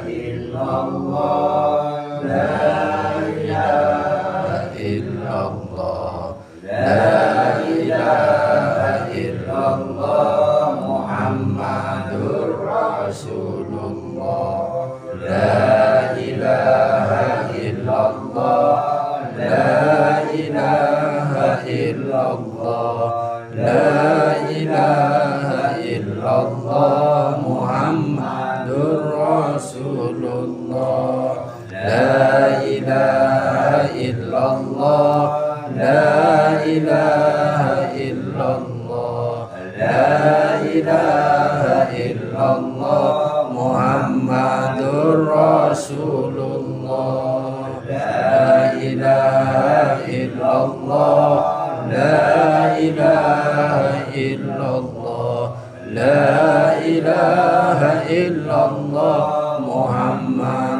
illallah, la ilaha illallah, la ilaha illallah, Muhammadur Rasulullah, la ilaha illallah, la ilaha illallah, la ilaha illallah, Muhammadur Rasulullah, la ilaha illallah, la ilaha illallah, la ilaha illallah, Muhammadur Rasulullah, la ilaha illallah, la ilaha illallah, la ilaha illallah, Muhammad